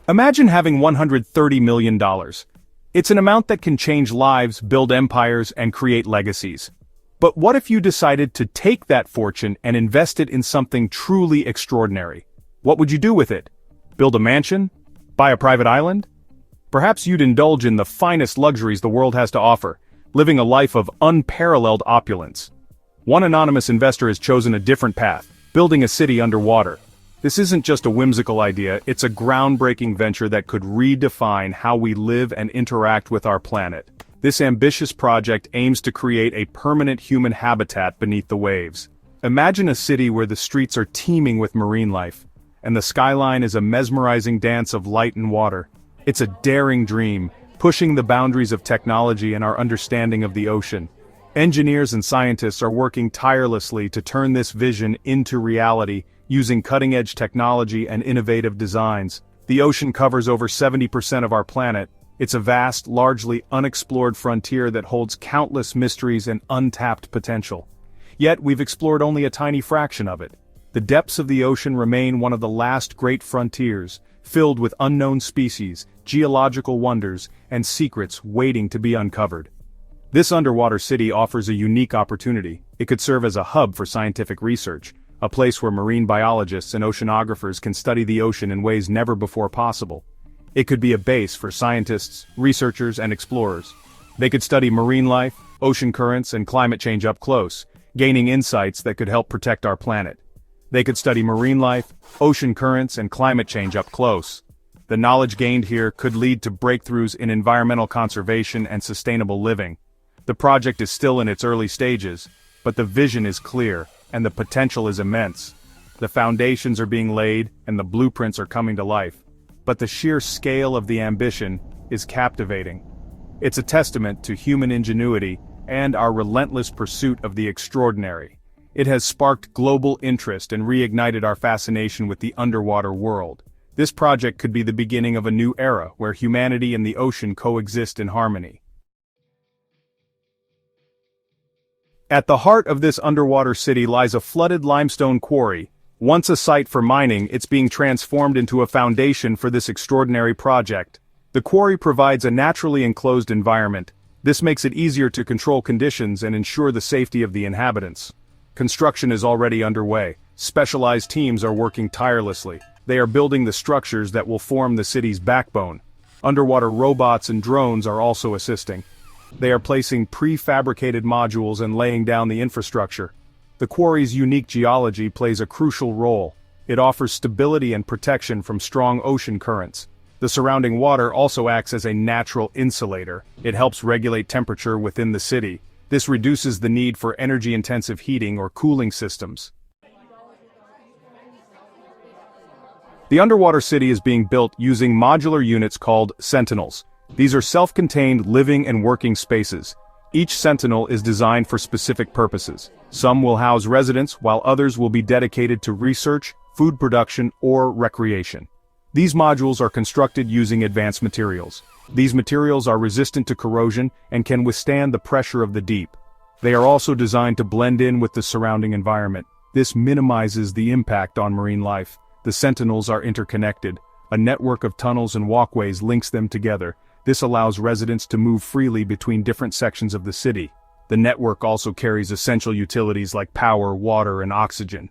Imagine having $130 million. It's an amount that can change lives, build empires, and create legacies. But what if you decided to take that fortune and invest it in something truly extraordinary? What would you do with it? Build a mansion? Buy a private island? Perhaps you'd indulge in the finest luxuries the world has to offer, living a life of unparalleled opulence. One anonymous investor has chosen a different path, building a city underwater. This isn't just a whimsical idea, it's a groundbreaking venture that could redefine how we live and interact with our planet. This ambitious project aims to create a permanent human habitat beneath the waves. Imagine a city where the streets are teeming with marine life, and the skyline is a mesmerizing dance of light and water. It's a daring dream, pushing the boundaries of technology and our understanding of the ocean. Engineers and scientists are working tirelessly to turn this vision into reality, using cutting-edge technology and innovative designs. The ocean covers over 70% of our planet. It's a vast, largely unexplored frontier that holds countless mysteries and untapped potential. Yet we've explored only a tiny fraction of it. The depths of the ocean remain one of the last great frontiers, filled with unknown species, geological wonders, and secrets waiting to be uncovered. This underwater city offers a unique opportunity. It could serve as a hub for scientific research, a place where marine biologists and oceanographers can study the ocean in ways never before possible. It could be a base for scientists, researchers, and explorers. They could study marine life, ocean currents, and climate change up close, gaining insights that could help protect our planet. They could study marine life, ocean currents, and climate change up close. The knowledge gained here could lead to breakthroughs in environmental conservation and sustainable living. The project is still in its early stages, but the vision is clear, and the potential is immense. The foundations are being laid, and the blueprints are coming to life. But the sheer scale of the ambition is captivating. It's a testament to human ingenuity and our relentless pursuit of the extraordinary. It has sparked global interest and reignited our fascination with the underwater world. This project could be the beginning of a new era where humanity and the ocean coexist in harmony. At the heart of this underwater city lies a flooded limestone quarry. Once a site for mining, it's being transformed into a foundation for this extraordinary project. The quarry provides a naturally enclosed environment. This makes it easier to control conditions and ensure the safety of the inhabitants. Construction is already underway. Specialized teams are working tirelessly. They are building the structures that will form the city's backbone. Underwater robots and drones are also assisting. They are placing prefabricated modules and laying down the infrastructure. The quarry's unique geology plays a crucial role. It offers stability and protection from strong ocean currents. The surrounding water also acts as a natural insulator. It helps regulate temperature within the city. This reduces the need for energy-intensive heating or cooling systems. The underwater city is being built using modular units called sentinels. These are self-contained living and working spaces. Each sentinel is designed for specific purposes. Some will house residents, while others will be dedicated to research, food production, or recreation. These modules are constructed using advanced materials. These materials are resistant to corrosion and can withstand the pressure of the deep. They are also designed to blend in with the surrounding environment. This minimizes the impact on marine life. The sentinels are interconnected. A network of tunnels and walkways links them together. This allows residents to move freely between different sections of the city. The network also carries essential utilities like power, water, and oxygen.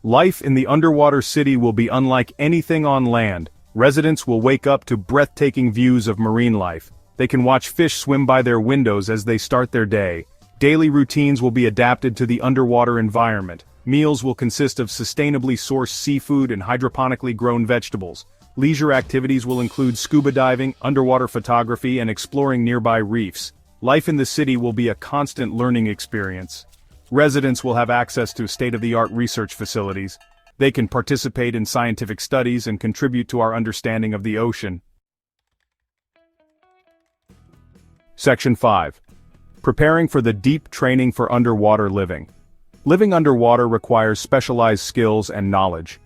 Life in the underwater city will be unlike anything on land. Residents will wake up to breathtaking views of marine life. They can watch fish swim by their windows as they start their day. Daily routines will be adapted to the underwater environment. Meals will consist of sustainably sourced seafood and hydroponically grown vegetables. Leisure activities will include scuba diving, underwater photography, and exploring nearby reefs. Life in the city will be a constant learning experience. Residents will have access to state-of-the-art research facilities. They can participate in scientific studies and contribute to our understanding of the ocean. Section 5. Preparing for the deep training for underwater living. Living underwater requires specialized skills and knowledge.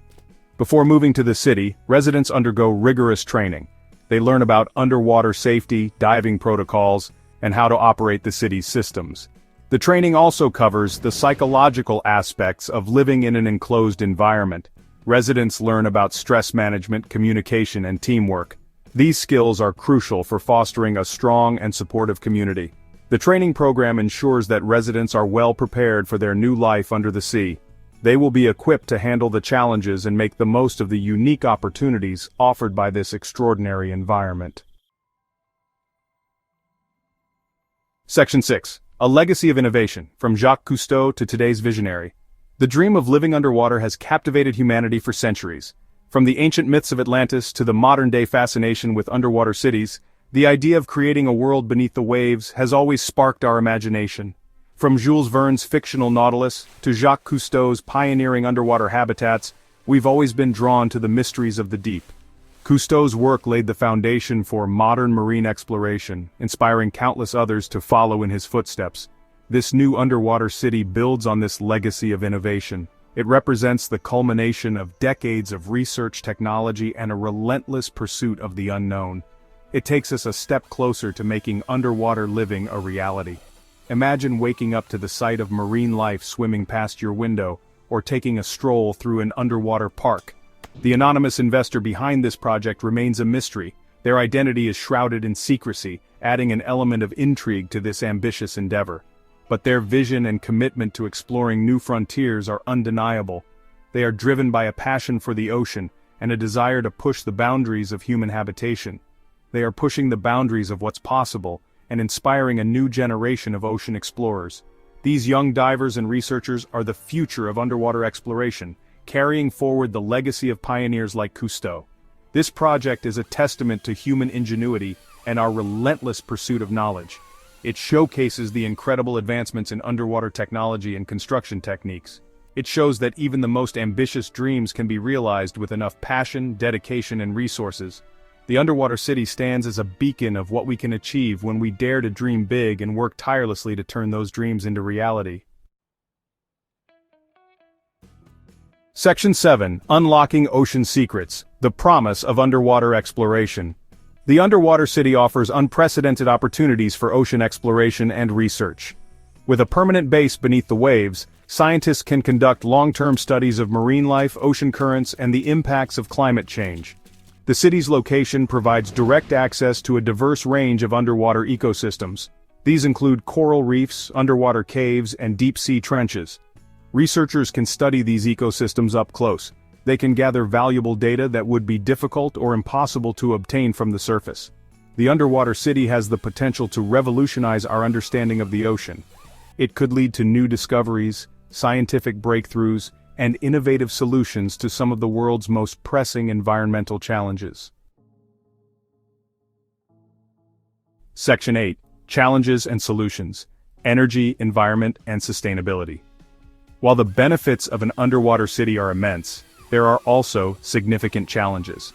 Before moving to the city, residents undergo rigorous training. They learn about underwater safety, diving protocols, and how to operate the city's systems. The training also covers the psychological aspects of living in an enclosed environment. Residents learn about stress management, communication, and teamwork. These skills are crucial for fostering a strong and supportive community. The training program ensures that residents are well prepared for their new life under the sea. They will be equipped to handle the challenges and make the most of the unique opportunities offered by this extraordinary environment. Section 6. A Legacy of Innovation, from Jacques Cousteau to today's visionary. The dream of living underwater has captivated humanity for centuries. From the ancient myths of Atlantis to the modern-day fascination with underwater cities, the idea of creating a world beneath the waves has always sparked our imagination. From Jules Verne's fictional Nautilus to Jacques Cousteau's pioneering underwater habitats, we've always been drawn to the mysteries of the deep. Cousteau's work laid the foundation for modern marine exploration, inspiring countless others to follow in his footsteps. This new underwater city builds on this legacy of innovation. It represents the culmination of decades of research, technology, and a relentless pursuit of the unknown. It takes us a step closer to making underwater living a reality. Imagine waking up to the sight of marine life swimming past your window, or taking a stroll through an underwater park. The anonymous investor behind this project remains a mystery. Their identity is shrouded in secrecy, adding an element of intrigue to this ambitious endeavor. But their vision and commitment to exploring new frontiers are undeniable. They are driven by a passion for the ocean and a desire to push the boundaries of human habitation. They are pushing the boundaries of what's possible and inspiring a new generation of ocean explorers. These young divers and researchers are the future of underwater exploration, carrying forward the legacy of pioneers like Cousteau. This project is a testament to human ingenuity and our relentless pursuit of knowledge. It showcases the incredible advancements in underwater technology and construction techniques. It shows that even the most ambitious dreams can be realized with enough passion, dedication, and resources. The underwater city stands as a beacon of what we can achieve when we dare to dream big and work tirelessly to turn those dreams into reality. Section 7. Unlocking Ocean Secrets, the Promise of Underwater Exploration. The underwater city offers unprecedented opportunities for ocean exploration and research. With a permanent base beneath the waves, scientists can conduct long-term studies of marine life, ocean currents, and the impacts of climate change. The city's location provides direct access to a diverse range of underwater ecosystems. These include coral reefs, underwater caves, and deep-sea trenches. Researchers can study these ecosystems up close. They can gather valuable data that would be difficult or impossible to obtain from the surface. The underwater city has the potential to revolutionize our understanding of the ocean. It could lead to new discoveries, scientific breakthroughs, and innovative solutions to some of the world's most pressing environmental challenges. Section 8. Challenges and Solutions. Energy, Environment, and Sustainability. While the benefits of an underwater city are immense, there are also significant challenges.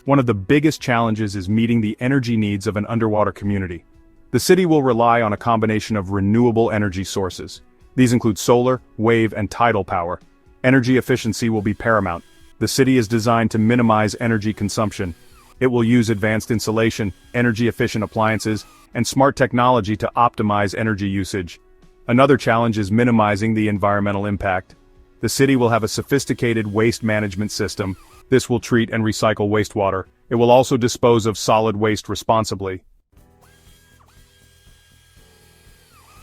One of the biggest challenges is meeting the energy needs of an underwater community. The city will rely on a combination of renewable energy sources. These include solar, wave, and tidal power. Energy efficiency will be paramount. The city is designed to minimize energy consumption. It will use advanced insulation, energy-efficient appliances, and smart technology to optimize energy usage. Another challenge is minimizing the environmental impact. The city will have a sophisticated waste management system. This will treat and recycle wastewater. It will also dispose of solid waste responsibly.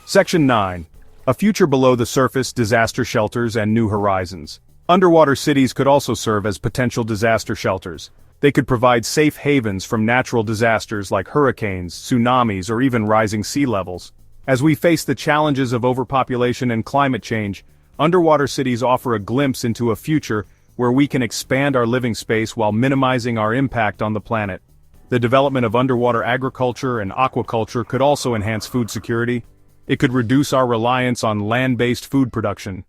Section 9. A future below the surface, disaster shelters, and new horizons. Underwater cities could also serve as potential disaster shelters. They could provide safe havens from natural disasters like hurricanes, tsunamis, or even rising sea levels. As we face the challenges of overpopulation and climate change, underwater cities offer a glimpse into a future where we can expand our living space while minimizing our impact on the planet. The development of underwater agriculture and aquaculture could also enhance food security. It could reduce our reliance on land-based food production.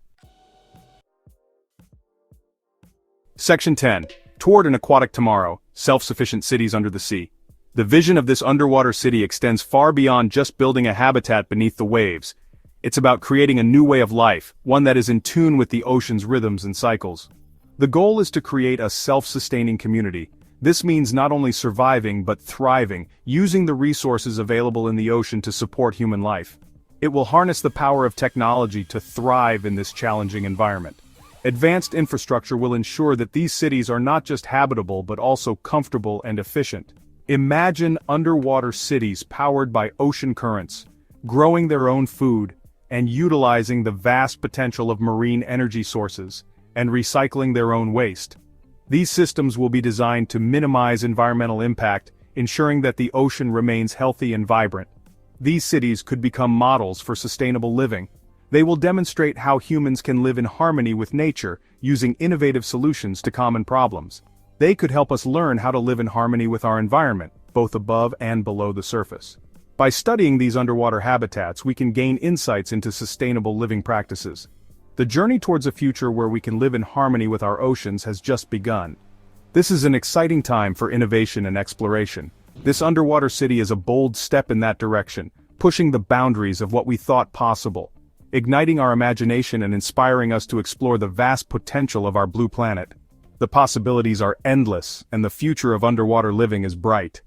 Section 10. Toward an Aquatic Tomorrow, Self-Sufficient Cities Under the Sea. The vision of this underwater city extends far beyond just building a habitat beneath the waves. It's about creating a new way of life, one that is in tune with the ocean's rhythms and cycles. The goal is to create a self-sustaining community. This means not only surviving but thriving, using the resources available in the ocean to support human life. It will harness the power of technology to thrive in this challenging environment. Advanced infrastructure will ensure that these cities are not just habitable but also comfortable and efficient. Imagine underwater cities powered by ocean currents, growing their own food, and utilizing the vast potential of marine energy sources, and recycling their own waste. These systems will be designed to minimize environmental impact, ensuring that the ocean remains healthy and vibrant. These cities could become models for sustainable living. They will demonstrate how humans can live in harmony with nature, using innovative solutions to common problems. They could help us learn how to live in harmony with our environment, both above and below the surface. By studying these underwater habitats, we can gain insights into sustainable living practices. The journey towards a future where we can live in harmony with our oceans has just begun. This is an exciting time for innovation and exploration. This underwater city is a bold step in that direction, pushing the boundaries of what we thought possible, igniting our imagination and inspiring us to explore the vast potential of our blue planet. The possibilities are endless, and the future of underwater living is bright.